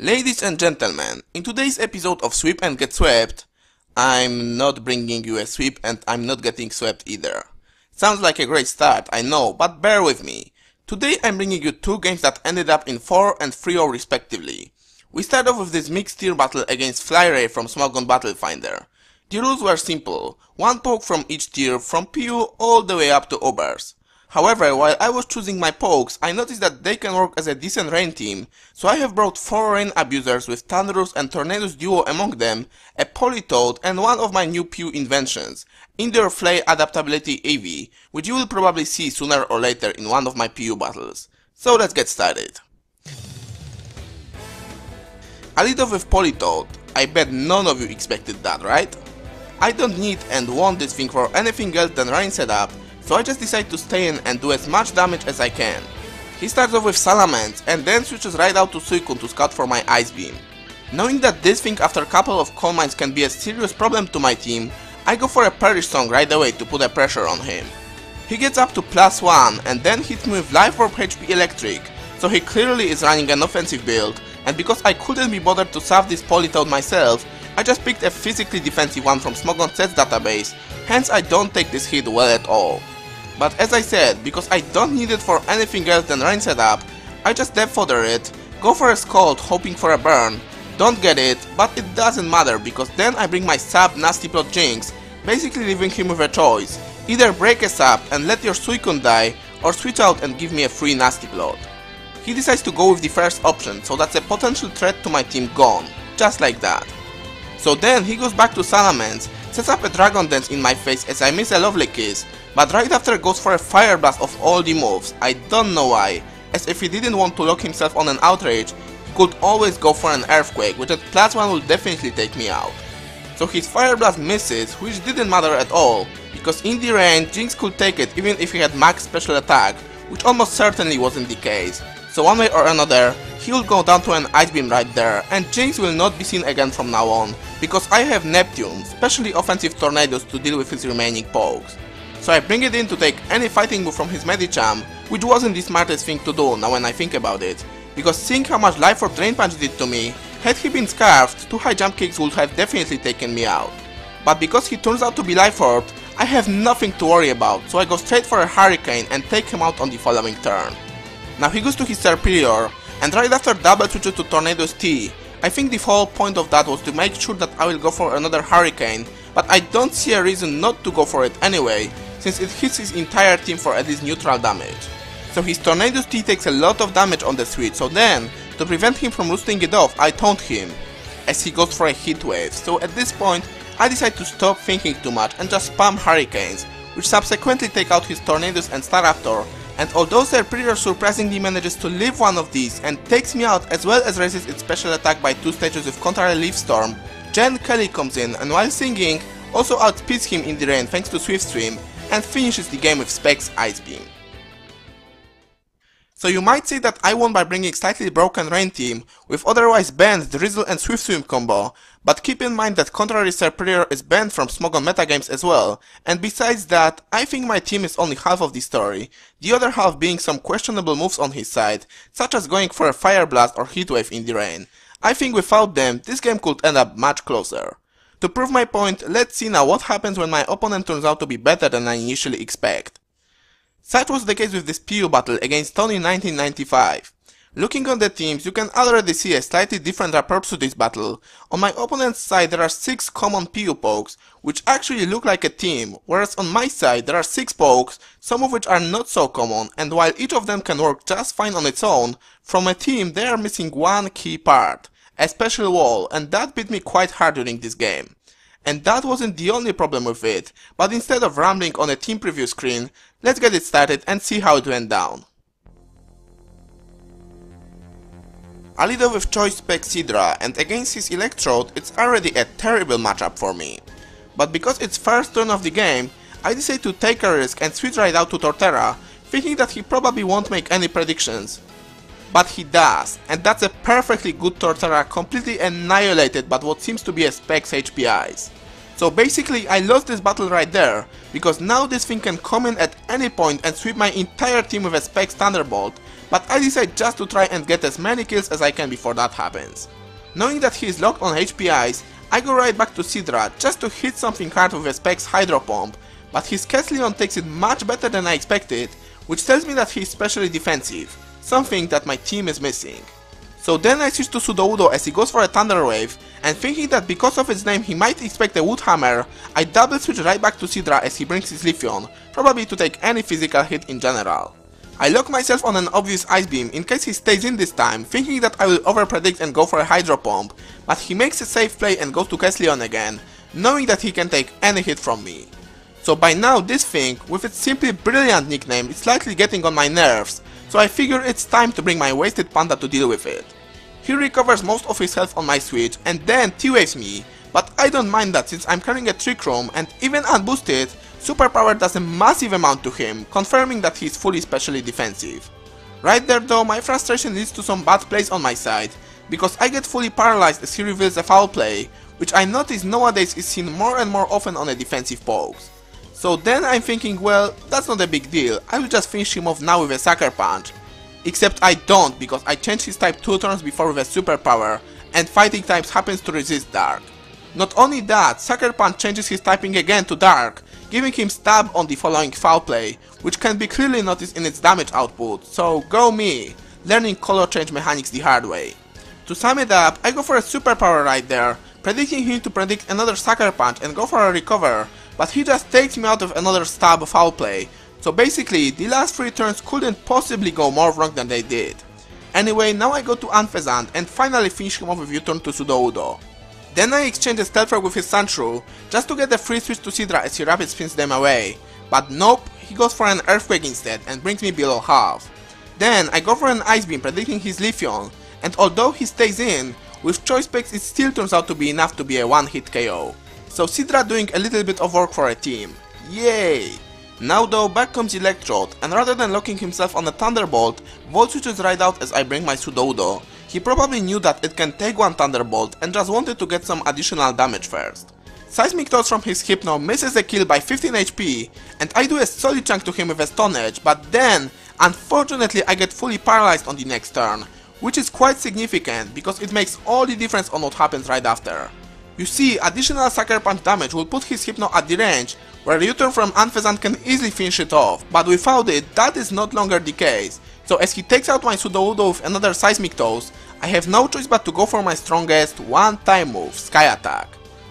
Ladies and gentlemen, in today's episode of Sweep and Get Swept, I'm not bringing you a sweep and I'm not getting swept either. Sounds like a great start, I know, but bear with me. Today I'm bringing you two games that ended up in 4 and 3-0 respectively. We start off with this mixed tier battle against FlyRay from Smogon Battlefinder. The rules were simple, one poke from each tier from PU all the way up to Obers. However, while I was choosing my pokes, I noticed that they can work as a decent rain team, so I have brought 4 rain abusers with Thunderous and Tornadoes duo among them, a Polytoad and one of my new PU inventions, Indoor Flay Adaptability AV, which you will probably see sooner or later in one of my PU battles. So let's get started. I lead off with Polytoad. I bet none of you expected that, right? I don't need and want this thing for anything else than rain setup, so I just decide to stay in and do as much damage as I can. He starts off with Salamence and then switches right out to Suicune to scout for my Ice Beam. Knowing that this thing after a couple of Coal Mines can be a serious problem to my team, I go for a Perish Song right away to put a pressure on him. He gets up to +1 and then hits me with Life Orb HP Electric, so he clearly is running an offensive build, and because I couldn't be bothered to save this Polytoad myself, I just picked a physically defensive one from Smogon Sets database, hence I don't take this hit well at all. But as I said, because I don't need it for anything else than rain setup, I just depth fodder it, go for a Scald hoping for a burn, don't get it, but it doesn't matter because then I bring my sub Nasty Plot Jinx, basically leaving him with a choice, either break a sub and let your Suicune die, or switch out and give me a free Nasty Plot. He decides to go with the first option, so that's a potential threat to my team gone, just like that. So then he goes back to Salamence, sets up a Dragon Dance in my face as I miss a Lovely Kiss, but right after goes for a Fire Blast of all the moves, I don't know why, as if he didn't want to lock himself on an Outrage, he could always go for an Earthquake, which at +1 will definitely take me out. So his Fire Blast misses, which didn't matter at all, because in the rain Jinx could take it even if he had max special attack, which almost certainly wasn't the case. So one way or another, he will go down to an Ice Beam right there, and Jinx will not be seen again from now on, because I have Neptune, specially offensive Tornadoes to deal with his remaining pokes. So I bring it in to take any fighting move from his Medicham, which wasn't the smartest thing to do now when I think about it, because seeing how much Life Orb Drain Punch did to me, had he been scarfed, 2 high jump kicks would have definitely taken me out. But because he turns out to be Life Orbed, I have nothing to worry about, so I go straight for a Hurricane and take him out on the following turn. Now he goes to his Serpillior, and right after double switches to Tornadoes T, I think the whole point of that was to make sure that I will go for another Hurricane, but I don't see a reason not to go for it anyway, since it hits his entire team for at least neutral damage. So his Tornadoes T takes a lot of damage on the switch, so then, to prevent him from roosting it off, I taunt him, as he goes for a Heat Wave, so at this point, I decide to stop thinking too much and just spam Hurricanes, which subsequently take out his Tornadoes and Staraptor, and although Serpillior surprisingly manages to live one of these and takes me out as well as raises its special attack by 2 stages with Contra Leaf Storm, Jen Kelly comes in and while singing, also outspeeds him in the rain thanks to Swiftstream, and finishes the game with Specs Ice Beam. So you might say that I won by bringing slightly broken rain team with otherwise banned Drizzle and Swiftstream combo, but keep in mind that contrary Serpillior is banned from Smogon metagames as well, and besides that, I think my team is only half of the story, the other half being some questionable moves on his side, such as going for a Fire Blast or Heatwave in the rain. I think without them, this game could end up much closer. To prove my point, let's see now what happens when my opponent turns out to be better than I initially expect. Such was the case with this PU battle against Tony1995. Looking on the teams, you can already see a slightly different approach to this battle. On my opponent's side there are 6 common PU pokes, which actually look like a team, whereas on my side there are 6 pokes, some of which are not so common, and while each of them can work just fine on its own, from a team they are missing one key part, a special wall, and that bit me quite hard during this game. And that wasn't the only problem with it, but instead of rambling on a team preview screen, let's get it started and see how it went down. I lead off with Choice Spec Sidra, and against his Electrode it's already a terrible matchup for me. But because it's first turn of the game, I decide to take a risk and switch right out to Torterra, thinking that he probably won't make any predictions. But he does, and that's a perfectly good Torterra completely annihilated by what seems to be a Specs HPIs. So basically I lost this battle right there, because now this thing can come in at any point and sweep my entire team with a Specs Thunderbolt, but I decide just to try and get as many kills as I can before that happens. Knowing that he is locked on HPIs, I go right back to Sidra just to hit something hard with a Specs Hydro Pump, but his Kessleon takes it much better than I expected, which tells me that he is specially defensive, something that my team is missing. So then I switch to Sudowoodo as he goes for a Thunder Wave, and thinking that because of its name he might expect a Wood Hammer, I double switch right back to Sidra as he brings his Leafeon, probably to take any physical hit in general. I lock myself on an obvious Ice Beam in case he stays in this time, thinking that I will overpredict and go for a Hydro Pump, but he makes a safe play and goes to Kessleon again, knowing that he can take any hit from me. So by now this thing, with its simply brilliant nickname, is slightly getting on my nerves, so I figure it's time to bring my Wasted Panda to deal with it. He recovers most of his health on my switch and then T-Waves me, but I don't mind that since I'm carrying a Trick Room and even unboosted, Superpower does a massive amount to him, confirming that he's fully specially defensive. Right there though, my frustration leads to some bad plays on my side, because I get fully paralyzed as he reveals a foul play, which I notice nowadays is seen more and more often on a defensive pose. So then I'm thinking, well, that's not a big deal, I will just finish him off now with a Sucker Punch. Except I don't, because I changed his type 2 turns before with a Superpower, and Fighting types happens to resist Dark. Not only that, Sucker Punch changes his typing again to Dark, giving him Stab on the following foul play, which can be clearly noticed in its damage output, so go me, learning color change mechanics the hard way. To sum it up, I go for a Superpower right there, predicting him to predict another Sucker Punch and go for a Recover, but he just takes me out of another Stab foul play. So basically, the last 3 turns couldn't possibly go more wrong than they did. Anyway, now I go to Unfezant and finally finish him off with U-turn to Sudowoodo. Then I exchange a Stealth Rock with his Sandshrew, just to get a free switch to Sidra as he rapid spins them away. But nope, he goes for an Earthquake instead and brings me below half. Then I go for an Ice Beam predicting his Leafeon, and although he stays in, with Choice Specs it still turns out to be enough to be a one-hit KO. So Sidra doing a little bit of work for a team. Yay! Now though, back comes Electrode, and rather than locking himself on a Thunderbolt, Volt switches right out as I bring my Sudowoodo. He probably knew that it can take one Thunderbolt and just wanted to get some additional damage first. Seismic Toss from his Hypno misses the kill by 15 HP, and I do a solid chunk to him with a Stone Edge, but then, unfortunately I get fully paralyzed on the next turn, which is quite significant because it makes all the difference on what happens right after. You see, additional Sucker Punch damage will put his Hypno at the range where U-turn from Unfezant can easily finish it off, but without it, that is not longer the case. So as he takes out my Sudowoodo with another Seismic Toss, I have no choice but to go for my strongest one-time move, Sky Attack.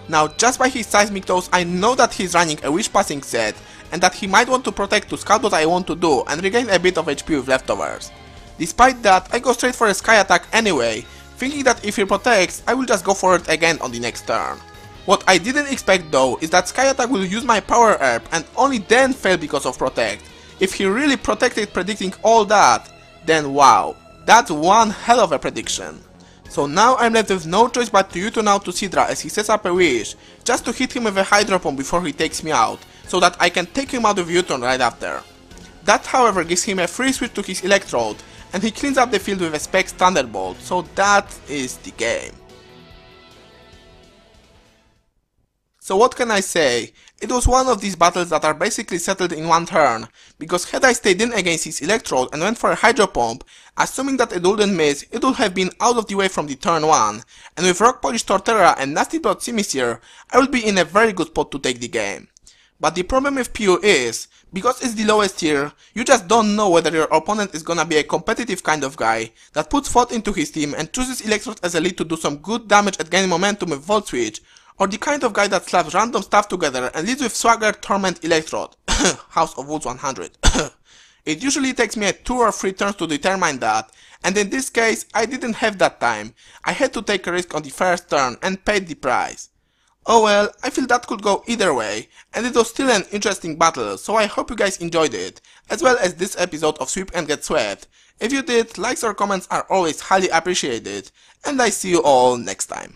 Now just by his Seismic Toss, I know that he's running a Wish Passing set, and that he might want to protect to scout what I want to do and regain a bit of HP with leftovers. Despite that, I go straight for a Sky Attack anyway, thinking that if he protects, I will just go for it again on the next turn. What I didn't expect though is that Sky Attack will use my Power Herb and only then fail because of Protect. If he really protected predicting all that, then wow, that's one hell of a prediction. So now I'm left with no choice but to U-turn out to Sidra as he sets up a Wish, just to hit him with a Hydro Pump before he takes me out, so that I can take him out with U-turn right after. That however gives him a free switch to his Electrode, and he cleans up the field with a Specs Thunderbolt, so that is the game. So what can I say? It was one of these battles that are basically settled in one turn, because had I stayed in against his Electrode and went for a Hydro Pump, assuming that it wouldn't miss, it would have been out of the way from the turn 1, and with Rock Polish Torterra and Nasty Blood Simisear, I would be in a very good spot to take the game. But the problem with PU is, because it's the lowest tier, you just don't know whether your opponent is gonna be a competitive kind of guy that puts thought into his team and chooses Electrode as a lead to do some good damage at gaining momentum with Volt Switch, or the kind of guy that slaps random stuff together and leads with Swagger, Torment, Electrode. House of Woods 100. It usually takes me 2 or 3 turns to determine that, and in this case I didn't have that time. I had to take a risk on the first turn and paid the price. Oh well, I feel that could go either way, and it was still an interesting battle, so I hope you guys enjoyed it, as well as this episode of Sweep and Get Swept. If you did, likes or comments are always highly appreciated, and I see you all next time.